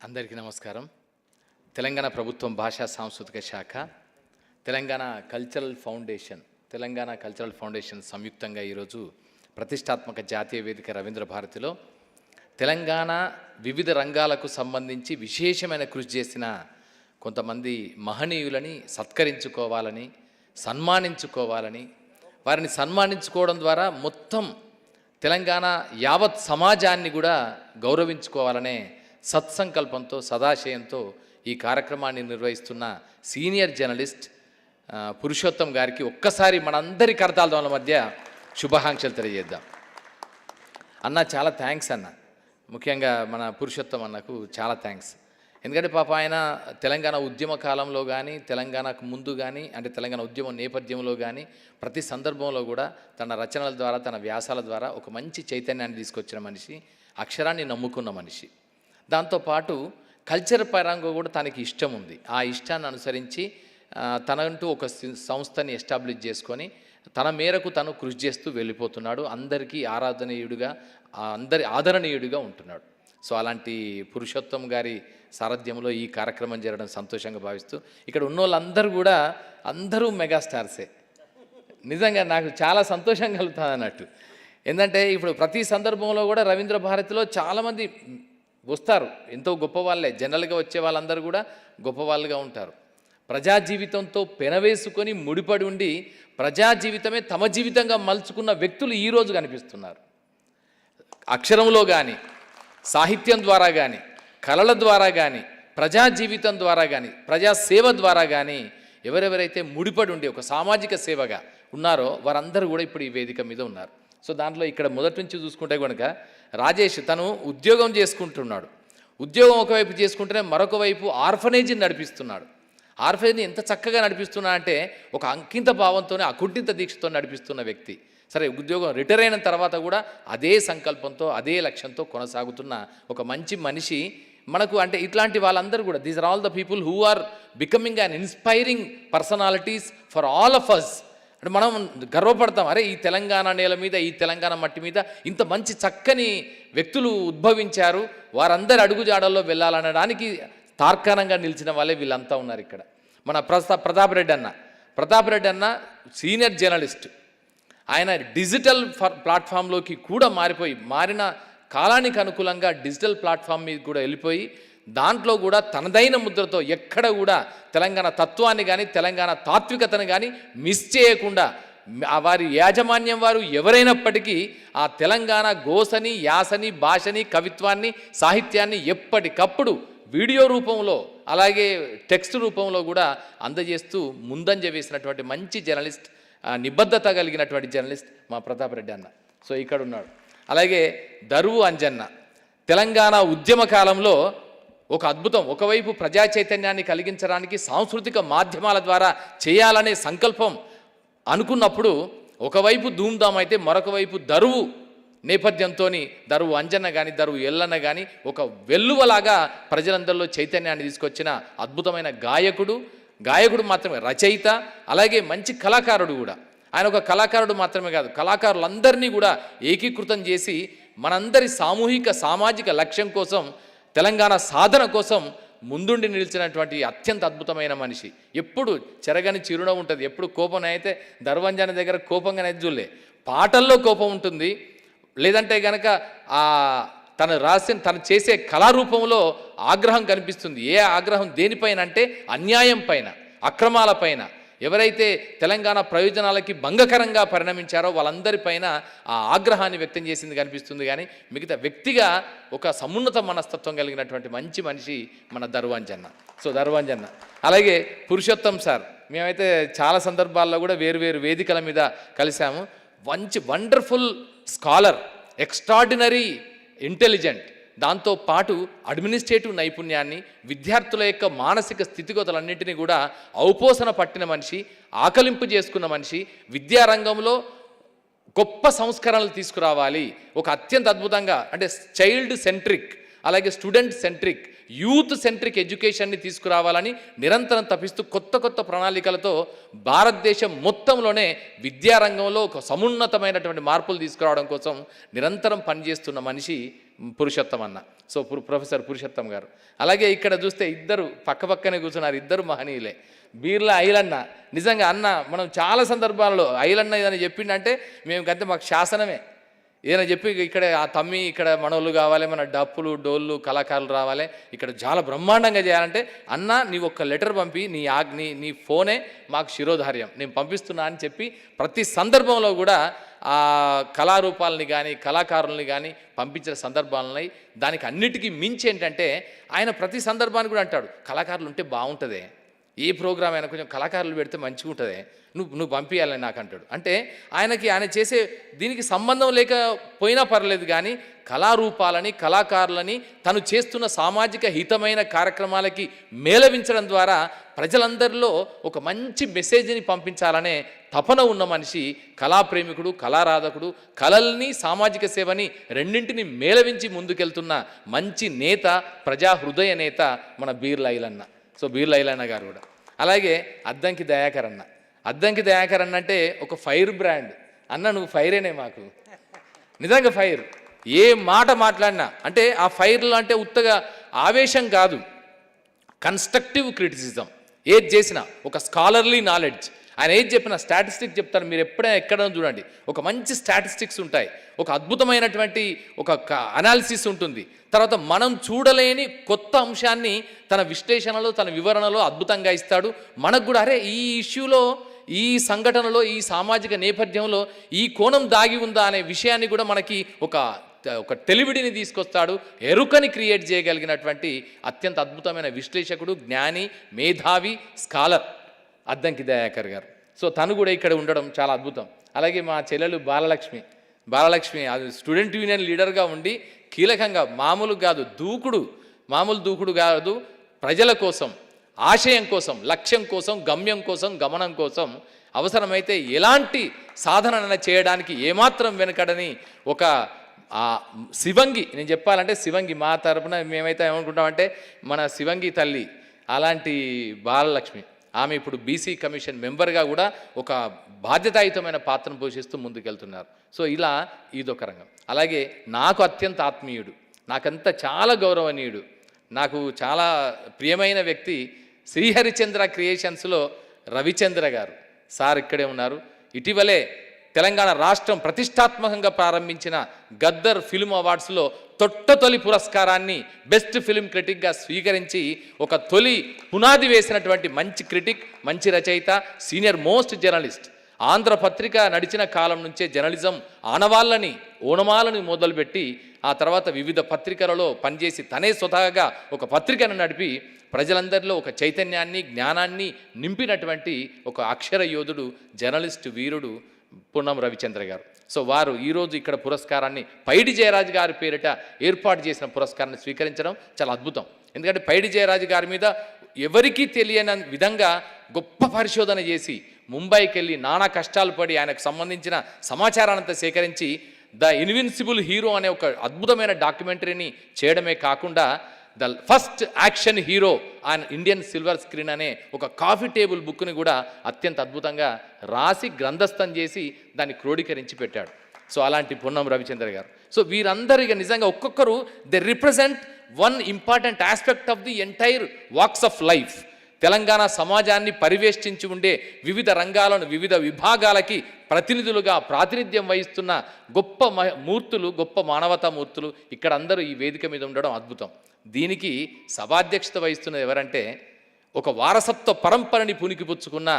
అందరికీ నమస్కారం. తెలంగాణ ప్రభుత్వం భాషా సాంస్కృతిక శాఖ, తెలంగాణ కల్చరల్ ఫౌండేషన్ సంయుక్తంగా ఈరోజు ప్రతిష్టాత్మక జాతీయ వేదిక రవీంద్ర భారతిలో తెలంగాణ వివిధ రంగాలకు సంబంధించి విశేషమైన కృషి చేసిన కొంతమంది మహనీయులని సత్కరించుకోవాలని, సన్మానించుకోవాలని, వారిని సన్మానించుకోవడం ద్వారా మొత్తం తెలంగాణ యావత్ సమాజాన్ని కూడా గౌరవించుకోవాలనే సత్సంకల్పంతో, సదాశయంతో ఈ కార్యక్రమాన్ని నిర్వహిస్తున్న సీనియర్ జర్నలిస్ట్ పురుషోత్తం గారికి ఒక్కసారి మనందరి కరతాళ మధ్య శుభాకాంక్షలు తెలియజేద్దాం. అన్న, చాలా థ్యాంక్స్ అన్న. ముఖ్యంగా మన పురుషోత్తం అన్నకు చాలా థ్యాంక్స్. ఎందుకంటే పాప ఆయన తెలంగాణ ఉద్యమ కాలంలో కానీ, తెలంగాణకు ముందు కానీ, అంటే తెలంగాణ ఉద్యమ నేపథ్యంలో కానీ ప్రతి సందర్భంలో కూడా తన రచనల ద్వారా, తన వ్యాసాల ద్వారా ఒక మంచి చైతన్యాన్ని తీసుకొచ్చిన మనిషి, అక్షరాన్ని నమ్ముకున్న మనిషి. దాంతోపాటు కల్చర్ పరంగా కూడా తనకి ఇష్టం ఉంది. ఆ ఇష్టాన్ని అనుసరించి తనంటూ ఒక సంస్థని ఎస్టాబ్లిష్ చేసుకొని తన మేరకు తను కృషి చేస్తూ వెళ్ళిపోతున్నాడు. అందరికీ అందరి ఆదరణీయుడిగా ఉంటున్నాడు. సో అలాంటి పురుషోత్తం గారి సారథ్యంలో ఈ కార్యక్రమం జరగడం సంతోషంగా భావిస్తూ, ఇక్కడ ఉన్న వాళ్ళందరూ కూడా అందరూ మెగాస్టార్సే. నిజంగా నాకు చాలా సంతోషం కలుగుతుంది అన్నట్టు. ఏంటంటే ఇప్పుడు ప్రతి సందర్భంలో కూడా రవీంద్ర భారతిలో చాలామంది వస్తారు, ఎంతో గొప్ప వాళ్ళే. జనరల్గా వచ్చే వాళ్ళందరూ కూడా గొప్ప వాళ్ళుగా ఉంటారు. ప్రజా జీవితంతో పెనవేసుకొని ముడిపడి ఉండి ప్రజా జీవితమే తమ జీవితంగా మలుచుకున్న వ్యక్తులు ఈరోజు కనిపిస్తున్నారు. అక్షరంలో కానీ, సాహిత్యం ద్వారా కానీ, కళల ద్వారా కానీ, ప్రజా జీవితం ద్వారా కానీ, ప్రజాసేవ ద్వారా కానీ ఎవరెవరైతే ముడిపడి ఉండి ఒక సామాజిక సేవగా ఉన్నారో వారందరూ కూడా ఇప్పుడు ఈ వేదిక మీద ఉన్నారు. సో దాంట్లో ఇక్కడ మొదటి నుంచి చూసుకుంటే కనుక రాజేష్ తను ఉద్యోగం చేసుకుంటున్నాడు. ఉద్యోగం ఒకవైపు చేసుకుంటేనే మరొక వైపు ఆర్ఫనేజ్ని నడిపిస్తున్నాడు. ఆర్ఫనేజ్ని ఎంత చక్కగా నడిపిస్తున్నా అంటే ఒక అంకిత భావంతోనే, అకుంఠిత దీక్షతో నడిపిస్తున్న వ్యక్తి. సరే, ఉద్యోగం రిటైర్ అయిన తర్వాత కూడా అదే సంకల్పంతో, అదే లక్ష్యంతో కొనసాగుతున్న ఒక మంచి మనిషి మనకు. అంటే ఇట్లాంటి వాళ్ళందరూ కూడా, these are all the people who are becoming an inspiring personalities for all of us. అంటే మనం గర్వపడతాం, అరే ఈ తెలంగాణ నేల మీద, ఈ తెలంగాణ మట్టి మీద ఇంత మంచి చక్కని వ్యక్తులు ఉద్భవించారు, వారందరి అడుగుజాడల్లో వెళ్ళాలనడానికి తార్కాణంగా నిలిచిన వాళ్ళే వీళ్ళంతా ఉన్నారు ఇక్కడ. మన ప్రతాప్ రెడ్డి అన్న సీనియర్ జర్నలిస్ట్. ఆయన డిజిటల్ ప్లాట్ఫామ్లోకి కూడా మారిన కాలానికి అనుకూలంగా డిజిటల్ ప్లాట్ఫామ్ మీద కూడా వెళ్ళిపోయి దాంట్లో కూడా తనదైన ముద్రతో ఎక్కడ కూడా తెలంగాణ తత్వాన్ని కానీ, తెలంగాణ తాత్వికతను కానీ మిస్ చేయకుండా వారి యాజమాన్యం వారు ఎవరైనప్పటికీ ఆ తెలంగాణ గోసని, యాసని, భాషని, కవిత్వాన్ని, సాహిత్యాన్ని ఎప్పటికప్పుడు వీడియో రూపంలో, అలాగే టెక్స్ట్ రూపంలో కూడా అందజేస్తూ ముందంజ వేసినటువంటి మంచి జర్నలిస్ట్, నిబద్ధత కలిగినటువంటి జర్నలిస్ట్ మా ప్రతాప్ రెడ్డి అన్న. సో ఇక్కడ ఉన్నాడు. అలాగే దరువు అంజన్న తెలంగాణ ఉద్యమ కాలంలో ఒక అద్భుతం. ఒకవైపు ప్రజా చైతన్యాన్ని కలిగించడానికి సాంస్కృతిక మాధ్యమాల ద్వారా చేయాలనే సంకల్పం అనుకున్నప్పుడు ఒకవైపు ధూమ్ధామ్ అయితే మరొక వైపు దరువు నేపథ్యంతో దరువు అంజన్న కానీ, దరువు ఎల్లన్న కానీ ఒక వెల్లువలాగా ప్రజలందరిలో చైతన్యాన్ని తీసుకొచ్చిన అద్భుతమైన గాయకుడు మాత్రమే, రచయిత, అలాగే మంచి కళాకారుడు కూడా. ఆయన ఒక కళాకారుడు మాత్రమే కాదు, కళాకారులందరినీ కూడా ఏకీకృతం చేసి మనందరి సామూహిక సామాజిక లక్ష్యం కోసం, తెలంగాణ సాధన కోసం ముందుండి నిలిచినటువంటి అత్యంత అద్భుతమైన మనిషి. ఎప్పుడు చెరగని చిరునవ్వు ఉంటుంది. ఎప్పుడు కోపం అయితే దర్వంజన దగ్గర కోపంగానైతే చూడలే, పాటల్లో కోపం ఉంటుంది. లేదంటే కనుక తను చేసే కళారూపంలో ఆగ్రహం కనిపిస్తుంది. ఏ ఆగ్రహం దేనిపైన అంటే అన్యాయం పైన, అక్రమాల పైన, ఎవరైతే తెలంగాణ ప్రయోజనాలకి భంగకరంగా పరిణమించారో వాళ్ళందరిపైన ఆ ఆగ్రహాన్ని వ్యక్తం చేసింది కనిపిస్తుంది. కానీ మిగతా వ్యక్తిగా ఒక సమున్నత మనస్తత్వం కలిగినటువంటి మంచి మనిషి మన దర్వాంజన్న. సో దర్వాంజన్న, అలాగే పురుషోత్తం సార్, మేమైతే చాలా సందర్భాల్లో కూడా వేరు వేదికల మీద కలిసాము. మంచి వండర్ఫుల్ స్కాలర్, ఎక్స్ట్రాడినరీ ఇంటెలిజెంట్, దాంతోపాటు అడ్మినిస్ట్రేటివ్ నైపుణ్యాన్ని, విద్యార్థుల యొక్క మానసిక స్థితిగతులన్నింటినీ కూడా ఔపోసన పట్టిన మనిషి, ఆకలింపు చేసుకున్న మనిషి, విద్యారంగంలో గొప్ప సంస్కరణలు తీసుకురావాలి, ఒక అత్యంత అద్భుతంగా అంటే చైల్డ్ సెంట్రిక్, అలాగే స్టూడెంట్ సెంట్రిక్, యూత్ సెంట్రిక్ ఎడ్యుకేషన్ని తీసుకురావాలని నిరంతరం తప్పిస్తూ కొత్త ప్రణాళికలతో భారతదేశం మొత్తంలోనే విద్యారంగంలో ఒక సమున్నతమైనటువంటి మార్పులు తీసుకురావడం కోసం నిరంతరం పనిచేస్తున్న మనిషి పురుషోత్తం అన్న. సో ప్రొఫెసర్ పురుషోత్తం గారు. అలాగే ఇక్కడ చూస్తే ఇద్దరు పక్కపక్కనే కూర్చున్నారు, ఇద్దరు మహనీయులే. బీర్లా ఐలన్న, నిజంగా అన్న మనం చాలా సందర్భాల్లో ఐలన్న ఏదైనా చెప్పిండంటే మేము కంటే మాకు శాసనమే. ఏదైనా చెప్పి ఇక్కడ ఆ తమ్మి ఇక్కడ మనోళ్ళు కావాలి, మన డప్పులు డోళ్ళు కళాకారులు రావాలి, ఇక్కడ చాలా బ్రహ్మాండంగా చేయాలంటే అన్న నీవు ఒక్క లెటర్ పంపి నీ ఫోనే మాకు శిరోధార్యం, నేను పంపిస్తున్నా అని చెప్పి ప్రతి సందర్భంలో కూడా ఆ కళారూపాలని కానీ కళాకారుల్ని కానీ పంపించిన సందర్భాలున్నాయి. దానికి అన్నిటికీ మించి ఏంటంటే ఆయన ప్రతి సందర్భాన్ని కూడా అంటాడు, కళాకారులు ఉంటే బాగుంటుంది, ఏ ప్రోగ్రామ్ అయినా కొంచెం కళాకారులు పెడితే మంచిగా ఉంటుంది, నువ్వు పంపించాలని నాకు అంటాడు. అంటే ఆయన చేసే దీనికి సంబంధం లేకపోయినా పర్లేదు, కానీ కళారూపాలని కళాకారులని తను చేస్తున్న సామాజిక హితమైన కార్యక్రమాలకి మేళవించడం ద్వారా ప్రజలందరిలో ఒక మంచి మెసేజ్ని పంపించాలనే తపన ఉన్న మనిషి, కళాప్రేమికుడు, కళారాధకుడు, కళల్ని సామాజిక సేవని రెండింటిని మేళవించి ముందుకెళ్తున్న మంచి నేత, ప్రజా హృదయ నేత మన బీర్లా ఐలన్న. సో బీర్లా ఐలన్న గారు కూడా. అలాగే అద్దంకి దయాకర్ అన్న. అద్దంకి దయాకర్ అన్న అంటే ఒక ఫైర్ బ్రాండ్. అన్న నువ్వు ఫైరేనే మాకు, నిజంగా ఫైర్. ఏ మాట మాట్లాడినా అంటే ఆ ఫైర్లో అంటే ఉత్తగా ఆవేశం కాదు, కన్స్ట్రక్టివ్ క్రిటిసిజం. ఏది చేసినా ఒక స్కాలర్లీ నాలెడ్జ్. ఆయన ఏది చెప్పినా స్టాటిస్టిక్స్ చెప్తారు, మీరు ఎప్పుడైనా ఎక్కడైనా చూడండి ఒక మంచి స్టాటిస్టిక్స్ ఉంటాయి, ఒక అద్భుతమైనటువంటి ఒక అనాలిసిస్ ఉంటుంది. తర్వాత మనం చూడలేని కొత్త అంశాన్ని తన విశ్లేషణలో తన వివరణలో అద్భుతంగా ఇస్తాడు. మనకు కూడా అరే ఈ ఇష్యూలో, ఈ సంఘటనలో, ఈ సామాజిక నేపథ్యంలో ఈ కోణం దాగి ఉందా అనే విషయాన్ని కూడా మనకి ఒక తెలివిడిని తీసుకొస్తాడు. ఎరుకని క్రియేట్ చేయగలిగినటువంటి అత్యంత అద్భుతమైన విశ్లేషకుడు, జ్ఞాని, మేధావి, స్కాలర్ అద్దంకి దయాకర్ గారు. సో తను కూడా ఇక్కడ ఉండడం చాలా అద్భుతం. అలాగే మా చెల్లెలు బాలలక్ష్మి అది స్టూడెంట్ యూనియన్ లీడర్గా ఉండి కీలకంగా మామూలు దూకుడు కాదు, ప్రజల కోసం, ఆశయం కోసం, లక్ష్యం కోసం, గమ్యం కోసం, గమనం కోసం అవసరమైతే ఎలాంటి సాధన చేయడానికి ఏమాత్రం వెనకడని ఒక శివంగి, నేను చెప్పాలంటే శివంగి మా తరపున మేమైతే ఏమనుకుంటామంటే మన శివంగి తల్లి అలాంటి బాలలక్ష్మి. ఆమె ఇప్పుడు బీసీ కమిషన్ మెంబర్గా కూడా ఒక బాధ్యతాయుతమైన పాత్రను పోషిస్తూ ముందుకెళ్తున్నారు. సో ఇలా ఇదొక రంగం. అలాగే నాకు అత్యంత ఆత్మీయుడు, నాకంతా చాలా గౌరవనీయుడు, నాకు చాలా ప్రియమైన వ్యక్తి శ్రీహరిచంద్ర క్రియేషన్స్లో రవిచంద్ర గారు. సార్ ఇక్కడే ఉన్నారు. ఇటీవలే తెలంగాణ రాష్ట్రం ప్రతిష్టాత్మకంగా ప్రారంభించిన గద్దర్ ఫిల్మ్ అవార్డ్స్లో తొలి పురస్కారాన్ని బెస్ట్ ఫిల్మ్ క్రిటిక్గా స్వీకరించి ఒక తొలి పునాది వేసినటువంటి మంచి క్రిటిక్, మంచి రచయిత, సీనియర్ మోస్ట్ జర్నలిస్ట్. ఆంధ్రపత్రిక నడిచిన కాలం నుంచే జర్నలిజం ఓనమాలని మొదలుపెట్టి ఆ తర్వాత వివిధ పత్రికలలో పనిచేసి తనే స్వతహాగా ఒక పత్రికను నడిపి ప్రజలందరిలో ఒక చైతన్యాన్ని, జ్ఞానాన్ని నింపినటువంటి ఒక అక్షర యోధుడు, జర్నలిస్టు వీరుడు పున్నం రవిచంద్ర గారు. సో వారు ఈరోజు ఇక్కడ పురస్కారాన్ని పైడి జయరాజు గారి పేరిట ఏర్పాటు చేసిన పురస్కారాన్ని స్వీకరించడం చాలా అద్భుతం. ఎందుకంటే పైడి జయరాజు గారి మీద ఎవరికీ తెలియని విధంగా గొప్ప పరిశోధన చేసి ముంబైకి వెళ్ళి నానా కష్టాలు పడి ఆయనకు సంబంధించిన సమాచారాన్నంతా సేకరించి ద ఇన్విన్సిబుల్ హీరో అనే ఒక అద్భుతమైన డాక్యుమెంటరీని చేయడమే కాకుండా the first action hero on Indian silver screen అనే ఒక కాఫీ టేబుల్ బుక్ని కూడా అత్యంత అద్భుతంగా రాసి గ్రంథస్థం చేసి దాన్ని క్రోడీకరించి పెట్టాడు. సో అలాంటి పున్నం రవిచంద్ర గారు. సో వీరందరికీ నిజంగా ఒక్కొక్కరు they represent one important aspect of the entire walks of life. Telangana సమాజాన్ని పరివేష్టించి ఉండే వివిధ రంగాలను, వివిధ విభాగాలకి ప్రతినిధులుగా ప్రాతినిధ్యం వహిస్తున్న గొప్ప మూర్తులు, గొప్ప మానవతా మూర్తులు ఇక్కడ అందరూ ఈ వేదిక మీద ఉండడం అద్భుతం. దీనికి సభాధ్యక్షత వహిస్తున్నది ఎవరంటే ఒక వారసత్వ పరంపరని పుణికిపుచ్చుకున్న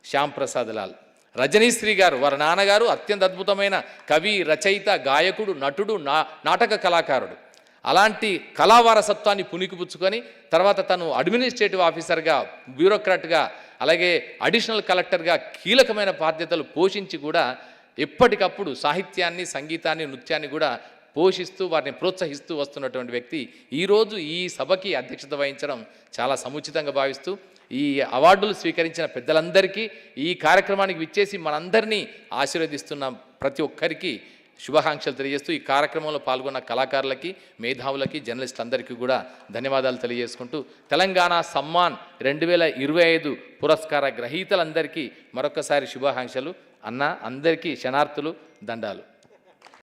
శ్యామ్ ప్రసాద్ లాల్. రజనీశ్రీ గారు వారి నాన్నగారు అత్యంత అద్భుతమైన కవి, రచయిత, గాయకుడు, నటుడు, నాటక కళాకారుడు. అలాంటి కళా వారసత్వాన్ని పుణికిపుచ్చుకొని తర్వాత తను అడ్మినిస్ట్రేటివ్ ఆఫీసర్గా, బ్యూరోక్రాట్గా, అలాగే అడిషనల్ కలెక్టర్గా కీలకమైన బాధ్యతలు పోషించి కూడా ఎప్పటికప్పుడు సాహిత్యాన్ని, సంగీతాన్ని, నృత్యాన్ని కూడా పోషిస్తూ వారిని ప్రోత్సహిస్తూ వస్తున్నటువంటి వ్యక్తి ఈరోజు ఈ సభకి అధ్యక్షత వహించడం చాలా సముచితంగా భావిస్తూ ఈ అవార్డులు స్వీకరించిన పెద్దలందరికీ, ఈ కార్యక్రమానికి విచ్చేసి మనందరినీ ఆశీర్వదిస్తున్న ప్రతి ఒక్కరికి శుభాకాంక్షలు తెలియజేస్తూ ఈ కార్యక్రమంలో పాల్గొన్న కళాకారులకి, మేధావులకి, జర్నలిస్టులందరికీ కూడా ధన్యవాదాలు తెలియజేసుకుంటూ తెలంగాణ సమ్మాన్ 2025 పురస్కార గ్రహీతలందరికీ మరొకసారి శుభాకాంక్షలు. అన్న అందరికీ శనార్థులు, దండాలు.